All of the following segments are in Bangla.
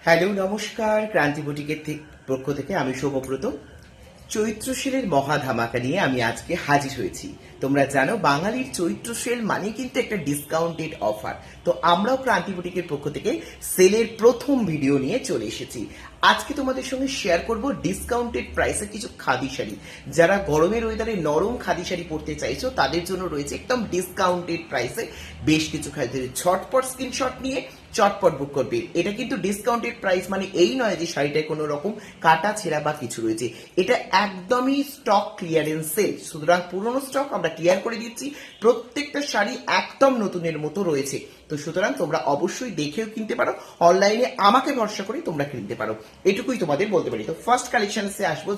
হ্যালো, নমস্কার। ক্রান্তি বুটিকের পক্ষ থেকে আমি সৌম্যব্রত। চৈত্র সেলের মহা ধামাকা নিয়ে আমি আজকে হাজির হয়েছি। তোমরা জানো বাঙালির চৈত্র সেল মানে কিন্তু একটা ডিসকাউন্টেড অফার। তো আমরাও ক্রান্তি বুটিকের পক্ষ থেকে সেলের প্রথম ভিডিও নিয়ে চলে এসেছি। আজকে তোমাদের সঙ্গে শেয়ার করব ডিসকাউন্টেড প্রাইসে কিছু খাদি শাড়ি। যারা গরমের ওয়েদারে নরম খাদি শাড়ি পরতে চাইছো তাদের জন্য রয়েছে একদম ডিসকাউন্টেড প্রাইসে বেশ কিছু খাদি। ঝটপট স্ক্রিনশট নিয়ে চটপট বুক করবে। এটা কিন্তু ডিসকাউন্টেড প্রাইস মানে এই নয় যে শাড়িটায় কোনো রকম কাটা ছেঁড়া বা কিছু রয়েছে। এটা একদমই স্টক ক্লিয়ারেন্স সেল, সুতরাং পুরনো স্টক আমরা ক্লিয়ার করে দিচ্ছি। প্রত্যেকটা শাড়ি একদম নতুনের মতো রয়েছে। তো সুতরাং তোমরা অবশ্যই দেখেও কিনতে পারো, অনলাইনে আমাকে ভরসা করে তোমরা কিনতে পারো, এটুকুই তোমাদের বলতে পারি। তো ফার্স্ট কালেকশনসে আসবো,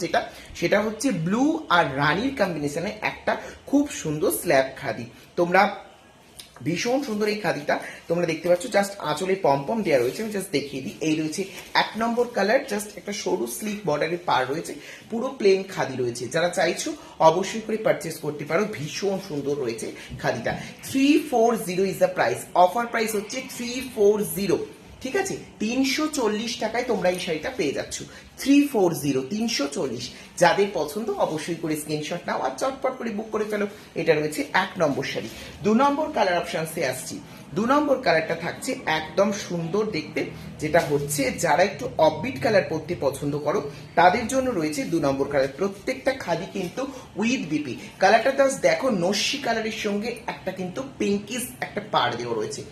সেটা হচ্ছে ব্লু আর রানীর কম্বিনেশনে একটা খুব সুন্দর স্ল্যাব খাদি। তোমরা ভীষণ সুন্দর এই খাদিটা তোমরা দেখতে পাচ্ছ। জাস্ট আঁচলে পম্পম দেওয়া রয়েছে, আমি জাস্ট দেখিয়ে দিই। এই রয়েছে 1 নম্বর কালার, জাস্ট একটা সরু স্লিক বর্ডারের পার রয়েছে, পুরো প্লেন খাদি রয়েছে। যারা চাইছো অবশ্যই করে পারচেস করতে পারো, ভীষণ সুন্দর রয়েছে খাদিটা। 340 is the price, offer price হচ্ছে 340। ঠিক আছে, 340 টাকায় তোমরা এই শাড়িটা পেয়ে যাচ্ছ। 340, 340। যাদের পছন্দ অবশ্যই করে স্ক্রিনশট নাও আর চটপট করে বুক করে ফেলো। এটা রয়েছে 1 নম্বর শাড়ি। 2 নম্বর কালার অপশনসে আসছি। 2 নম্বর কালারটা থাকছে একদম সুন্দর দেখতে, যেটা হচ্ছে যারা একটু অফবিট কালার পরতে পছন্দ করো তাদের জন্য রয়েছে 2 নম্বর কালার। প্রত্যেকটা খাদি কিন্তু উইথ বিপি। কালারটা জাস্ট দেখো, নস্যি কালারের সঙ্গে একটা কিন্তু পিঙ্কিশ একটা পাড় দেওয়া রয়েছে।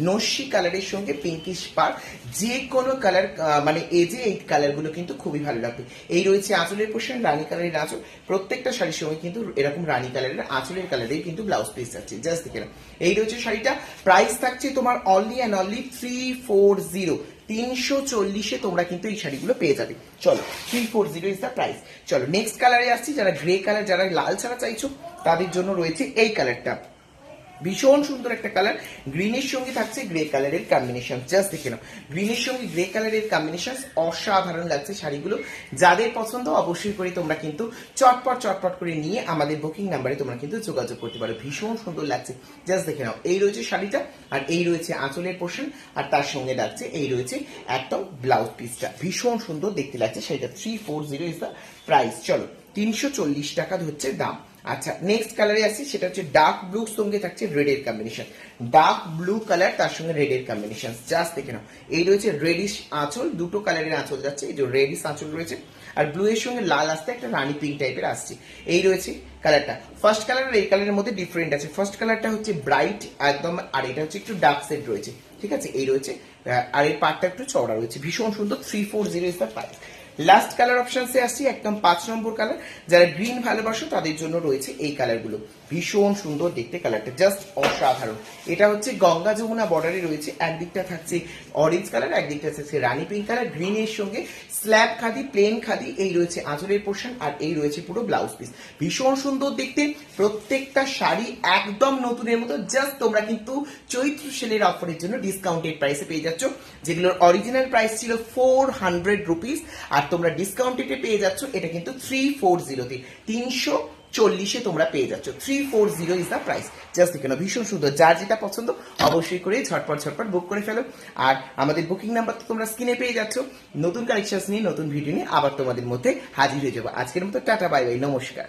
নস্যি কালারের সঙ্গে পিঙ্কিশ পাড়, যে কোনো কালার মানে এই কালারগুলো কিন্তু খুবই ভালো লাগবে। এই রয়েছে আঁচলের পোর্শন, রানী কালারের আঁচল। প্রত্যেকটা শাড়ির সঙ্গে কিন্তু এরকম রানী কালারের আঁচলের কালারের কিন্তু ব্লাউজ পিস যাচ্ছে। জাস্ট দেখে নাও, এই রয়েছে শাড়িটা। প্রাইস থাকছে তোমার অনলি অ্যান্ড অনলি 340। 340-এ তোমরা কিন্তু এই শাড়িগুলো পেয়ে যাবে। চলো, 340 ইজ দ্য প্রাইস। চলো নেক্সট কালারে আসছি। যারা গ্রে কালার, যারা লাল ছাড়া চাইছো তাদের জন্য রয়েছে এই কালারটা। ভীষণ সুন্দর একটা কালার, গ্রিনের সঙ্গে থাকছে গ্রে কালারের কম্বিনেশন। জাস্ট দেখে নাও, গ্রিনের সঙ্গে গ্রে কালারের কম্বিনেশন অসাধারণ লাগছে শাড়িগুলো। যাদের পছন্দ অবশ্যই করে তোমরা কিন্তু চটপট করে নিয়ে আমাদের বুকিং নাম্বারে তোমরা কিন্তু যোগাযোগ করতে পারো। ভীষণ সুন্দর লাগছে, জাস্ট দেখে নাও। এই রয়েছে শাড়িটা, আর এই রয়েছে আঁচলের পোর্শন, আর তার সঙ্গে লাগছে এই রয়েছে একদম ব্লাউজ পিসটা। ভীষণ সুন্দর দেখতে লাগছে শাড়িটা। 340 ইজ দ্য প্রাইস। চলো, 340 টাকা হচ্ছে দাম। আচ্ছা, নেক্সট কালারে আসছি। সেটা হচ্ছে ডার্ক ব্লু সঙ্গে থাকছে রেড এর কম্বিনেশন। ডার্ক ব্লু কালার, তার সঙ্গে রেড এর কম্বিনেশন। জাস্ট দেখে নাও, এই রয়েছে রেডিশ আঁচল, দুটো কালারের আঁচল যাচ্ছে। এই যে রেডিশ আঁচল রয়েছে, আর ব্লু এর সঙ্গে লাল আসতে একটা রানী পিঙ্ক টাইপের আসছে। এই রয়েছে কালারটা। ফার্স্ট কালার আর এই কালারের মধ্যে ডিফারেন্ট আছে। ফার্স্ট কালারটা হচ্ছে ব্রাইট একদম, আর এটা হচ্ছে একটু ডার্ক সেড রয়েছে। ঠিক আছে, এই রয়েছে, আর এই পার্টটা একটু চওড়া রয়েছে। ভীষণ সুন্দর। 340 is the price. Last colour অপশনসে আসছি, একদম 5 নম্বর কালার। যারা গ্রিন ভালোবাসো তাদের জন্য রয়েছে এই কালারগুলো। ভীষণ সুন্দর দেখতে কালারটা, জাস্ট অসাধারণ। এটা হচ্ছে গঙ্গা যমুনা বর্ডারে রয়েছে। একদিকটা থাকছে অরেঞ্জ কালার, একদিকটা থাকছে রানী পিঙ্ক কালার। গ্রিনের সঙ্গে স্ল্যাব খাদি, প্লেন খাদি। এই রয়েছে আঁচলের পোর্শন, আর এই রয়েছে পুরো ব্লাউজ পিস। ভীষণ সুন্দর দেখতে, প্রত্যেকটা শাড়ি একদম নতুনের মতো। জাস্ট তোমরা কিন্তু চৈত্র সেলের অফারের জন্য ডিসকাউন্টেড প্রাইসে পেয়ে যাচ্ছ, যেগুলোর অরিজিনাল প্রাইস ছিল 400 রুপিস, আর তোমরা ডিসকাউন্টেডে পেয়ে যাচ্ছ এটা কিন্তু 340-তে। 340-এ তোমরা পেয়ে যাচ্ছ। 340 ইজ দ্য প্রাইস। জাস্ট দেখে নাও, ভীষণ সুন্দর। যার যেটা পছন্দ অবশ্যই করে ঝটপট বুক করে ফেলো। আর আমাদের বুকিং নাম্বার তো তোমরা স্ক্রিনে পেয়ে যাচ্ছ। নতুন কালেকশন নিয়ে, নতুন ভিডিও নিয়ে আবার তোমাদের মধ্যে হাজির হয়ে যাবো। আজকের মতো টাটা, বাই বাই, নমস্কার।